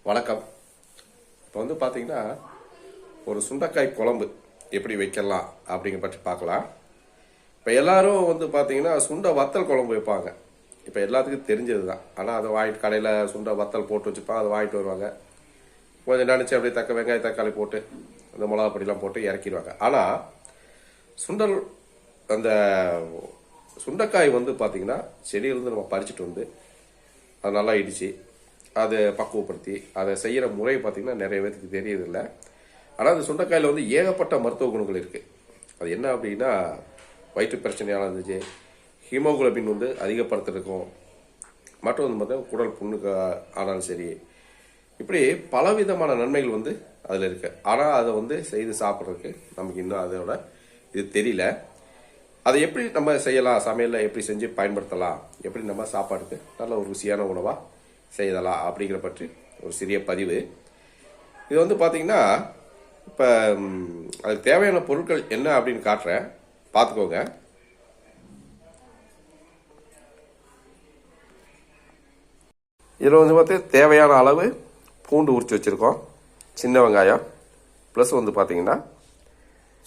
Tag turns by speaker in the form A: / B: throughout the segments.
A: வணக்கம். இப்போ பார்த்தீங்கன்னா ஒரு சுண்டைக்காய் குழம்பு எப்படி வைக்கலாம் அப்படிங்கிற பற்றி பார்க்கலாம். இப்போ எல்லாரும் பார்த்தீங்கன்னா சுண்டை வத்தல் குழம்பு வைப்பாங்க. இப்போ எல்லாத்துக்கும் தெரிஞ்சது தான். ஆனால் அதை வாங்கிட்டு கடையில் சுண்டை வத்தல் போட்டு வச்சுப்பாங்க, அதை வாங்கிட்டு வருவாங்க. கொஞ்சம் நினச்சி அப்படியே வெங்காய தக்காளி போட்டு அந்த மிளகா பொடியெலாம் போட்டு இறக்கிடுவாங்க. ஆனால் சுண்டல் அந்த சுண்டைக்காய் பார்த்தீங்கன்னா செடியிலேருந்து நம்ம பறிச்சுட்டு அதை நல்லா இடித்து அதை பக்குவப்படுத்தி அதை செய்கிற முறை பார்த்திங்கன்னா நிறைய பேருக்கு தெரியறதில்லை. ஆனால் அந்த சுண்டைக்காயில் ஏகப்பட்ட மருத்துவ குணங்கள் இருக்குது. அது என்ன அப்படின்னா, வயிற்று பிரச்சனையால் இருந்துச்சு, ஹீமோகுளோபின் அதிகப்படுத்துறதுக்கும், மற்றும் பார்த்தா குடல் புண்ணுக்கு ஆனாலும் சரி, இப்படி பலவிதமான நன்மைகள் அதில் இருக்குது. ஆனால் அதை செய்து சாப்பிட்றதுக்கு நமக்கு இன்னும் அதோட இது தெரியல. அதை எப்படி நம்ம செய்யலாம், சமையலில் எப்படி செஞ்சு பயன்படுத்தலாம், எப்படி நம்ம சாப்பாட்டுக்கு நல்ல ஒரு ருசியான உணவாக செய்யலாம் அப்படிங்கிற பற்றி ஒரு சிறிய பதிவு. இது பார்த்தீங்கன்னா இப்போ அதுக்கு தேவையான பொருட்கள் என்ன அப்படின்னு காட்டுறேன், பார்த்துக்கோங்க. இதில் பார்த்து தேவையான அளவு பூண்டு உரிச்சு வச்சுருக்கோம், சின்ன வெங்காயம், ப்ளஸ் பார்த்தீங்கன்னா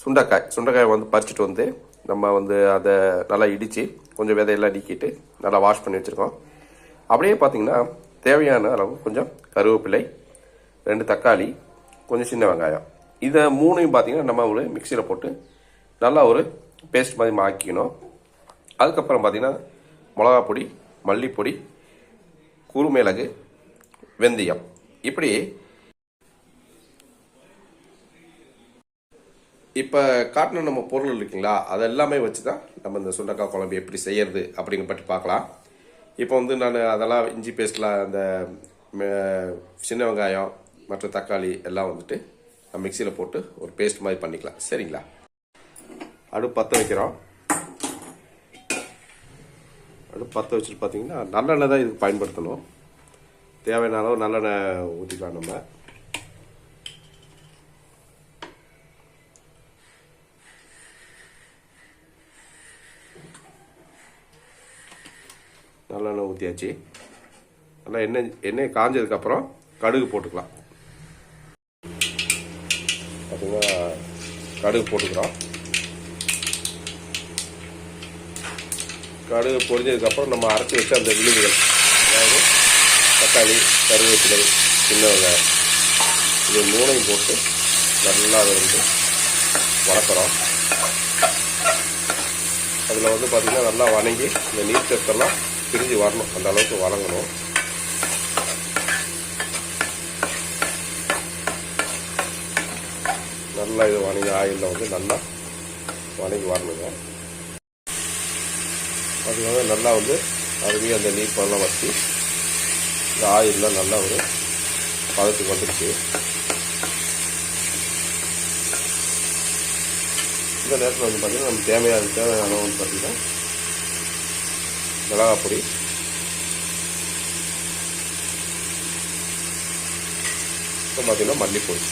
A: சுண்டைக்காய் பறிச்சுட்டு நம்ம அதை நல்லா இடித்து கொஞ்சம் விதையெல்லாம் நீக்கிட்டு நல்லா வாஷ் பண்ணி வச்சுருக்கோம். அப்படியே பார்த்தீங்கன்னா தேவையான அளவு கொஞ்சம் கருவேப்பிலை, 2 தக்காளி, கொஞ்சம் சின்ன வெங்காயம், இதை மூணையும் பார்த்தீங்கன்னா நம்ம ஒரு மிக்சியில் போட்டு நல்லா ஒரு பேஸ்ட் மாதிரி ஆக்கிக்கணும். அதுக்கப்புறம் பார்த்தீங்கன்னா மிளகா பொடி, மல்லிப்பொடி, குறுமிளகு, வெந்தயம், இப்படி இப்போ காட்டின நம்ம பொருள் இருக்குங்களா, அதெல்லாமே வச்சு தான் நம்ம இந்த சுண்டைக்காய் குழம்பு எப்படி செய்யறது அப்படிங்கிற பற்றி பார்க்கலாம். இப்போ நான் அதெல்லாம் இஞ்சி பேஸ்ட்டில் அந்த சின்ன வெங்காயம் மற்றும் தக்காளி எல்லாம் மிக்சியில் போட்டு ஒரு பேஸ்ட் மாதிரி பண்ணிக்கலாம். சரிங்களா? அடுப்பு பற்ற வைக்கிறோம். அடுப்பு பற்ற வச்சுட்டு பார்த்தீங்கன்னா நல்லெண்ணெய் தான் இதுக்கு பயன்படுத்தணும். தேவையான அளவு நல்லெண்ணெய் ஊற்றிக்கலாம். நம்ம நல்லெண்ணெய் ஊற்றியாச்சு. நல்லா எண்ணெய் காஞ்சதுக்கப்புறம் கடுகு போட்டுக்கலாம். பார்த்தீங்கன்னா கடுகு போட்டுக்கிறோம். கடுகு பொரிஞ்சதுக்கப்புறம் நம்ம அரைச்சி வச்ச அந்த விழுதுகள், அதாவது தக்காளி, கருவேப்பிலை, சின்ன வெங்காயம், இது மூணையும் போட்டு நல்லா அதை வளர்க்குறோம். அதில் பார்த்திங்கன்னா நல்லா வணங்கி இந்த நீர் சத்தெல்லாம் பிரிஞ்சு வரணும், அந்த அளவுக்கு வணங்கணும். நல்லா இது வணங்கி ஆயிலில் நல்லா வணங்கி வரணுங்க. அதுக்காக நல்லா அருமையாக அந்த நீர் பண்ணலாம் வச்சு இந்த ஆயிலில் நல்லா ஒரு பதத்துக்கு வந்துடுச்சு. இந்த நேரத்தில் பார்த்திங்கன்னா நம்ம தேவையான அளவு பார்த்திங்கன்னா மிளகா பொடி, இப்போ பார்த்தீங்கன்னா மல்லிப்பொடி,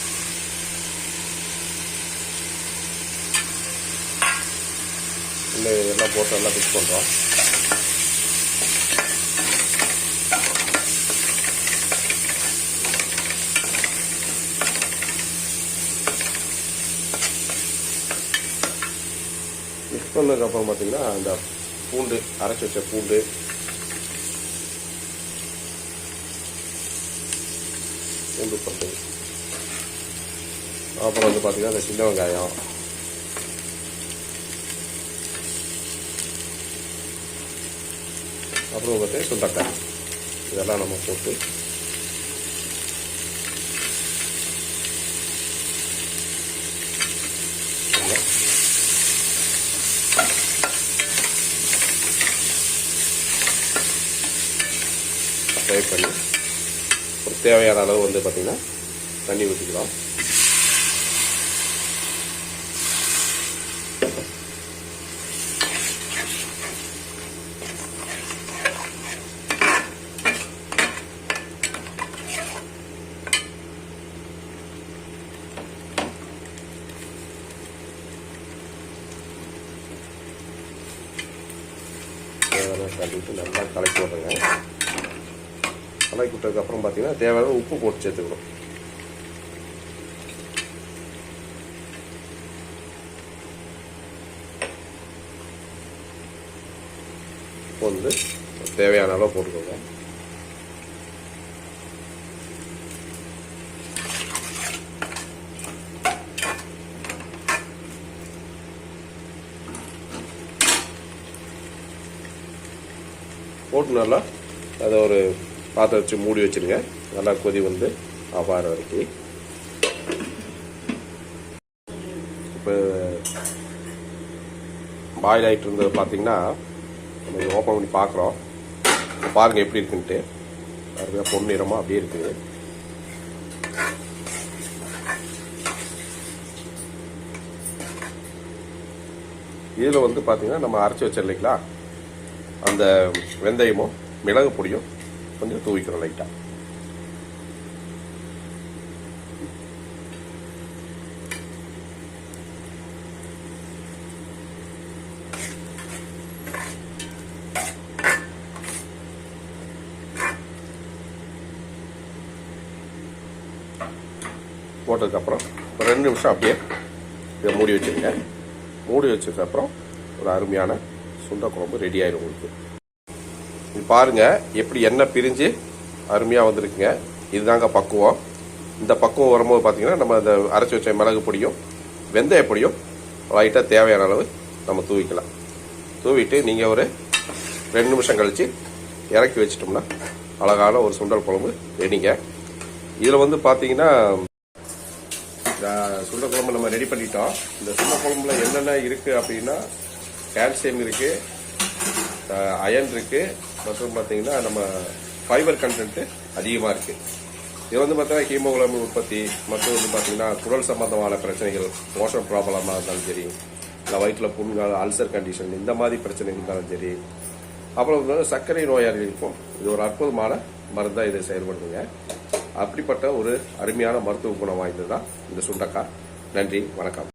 A: இல்லை எல்லாம் போட்டு நல்லா மிக்ஸ் பண்ணுறோம். மிக்ஸ் பண்ணதுக்கப்புறம் பார்த்தீங்கன்னா அந்த பூண்டு, அரைச்சி வச்ச பூண்டு, பட்டு, அப்புறம் பார்த்தீங்கன்னா அந்த சின்ன வெங்காயம், அப்புறம் பார்த்தீங்கன்னா சுண்டைக்காய், இதெல்லாம் நம்ம போட்டு ஃப்ரை பண்ணி ஒரு தேவையான அளவு பார்த்திங்கன்னா தண்ணி ஊற்றிக்கலாம். கலக்கிட்டு நல்லா கலக்கி விடுறேங்க. கலக்கி விட்டதுக்கப்புறம் பார்த்தீங்கன்னா தேவையான உப்பு போட்டு சேர்த்துக்கணும். உப்பு வந்து தேவையான அளவு போட்டுக்கோங்க. போட்டு நல்லா அதை ஒரு பாத்திரம் வச்சு மூடி வச்சுருங்க. நல்லா கொதி வந்து ஆஃபார வரைக்கும். இப்போ பாயில் ஆகிட்டு இருந்தது பார்த்தீங்கன்னா நம்ம இதை ஓப்பன் பண்ணி பார்க்குறோம். பாருங்கள் எப்படி இருக்குன்ட்டு. அதுக்காக பொன்னிறமாக அப்படியே இருக்குது. இதில் வந்து பார்த்தீங்கன்னா நம்ம அரைச்சி வச்சோம் இல்லைங்களா, அந்த வெந்தயமும் மிளகு பொடியும் கொஞ்சம் தூவிக்கிறோம் லைட்டாக. போட்டதுக்கப்புறம் ஒரு 2 நிமிஷம் அப்படியே இதை மூடி வச்சுருங்க. மூடி வச்சதுக்கப்புறம் ஒரு அருமையான சுண்டை குழம்பு ரெடி ஆயிடும் உங்களுக்கு. இது பாருங்கள் எப்படி எண்ணெய் பிரிஞ்சு அருமையாக வந்திருக்குங்க. இதுதாங்க பக்குவம். இந்த பக்குவம் வரும்போது பார்த்தீங்கன்னா நம்ம அந்த அரைச்சி வச்ச மிளகு பொடியும் வெந்தய பொடியும் லைட்டாக தேவையான அளவு நம்ம தூவிக்கலாம். தூவிட்டு நீங்கள் ஒரு 2 நிமிஷம் கழித்து இறக்கி வச்சிட்டோம்னா அழகான ஒரு சுண்டல் குழம்பு ரெடிங்க. இதில் வந்து பார்த்தீங்கன்னா சுண்டல் குழம்பு நம்ம ரெடி பண்ணிட்டோம். இந்த சுண்டல் குழம்புல என்னென்ன இருக்குது அப்படின்னா கால்சியம் இருக்குது, அயன் இருக்குது, மற்றும் பார்த்தீங்கன்னா நம்ம ஃபைபர் கண்டென்ட்டு அதிகமாக இருக்குது. இது வந்து பார்த்தீங்கன்னா ஹீமோகுளோபின் உற்பத்தி மற்றும் வந்து பார்த்தீங்கன்னா குடல் சம்பந்தமான பிரச்சனைகள், மோஷன் ப்ராப்ளமாக இருந்தாலும் சரி, இல்லை வயிற்றில் புண்கள், அல்சர் கண்டிஷன் இந்த மாதிரி பிரச்சனைகள் இருந்தாலும் சரி, அப்புறம் வந்து சர்க்கரை நோயாளிகளுக்கும் இது ஒரு அற்புதமான மருந்தாக இதை செயல்படுதுங்க. அப்படிப்பட்ட ஒரு அருமையான மருத்துவ குணம் வாய்ந்தது தான் இந்த சுண்டக்காய். நன்றி, வணக்கம்.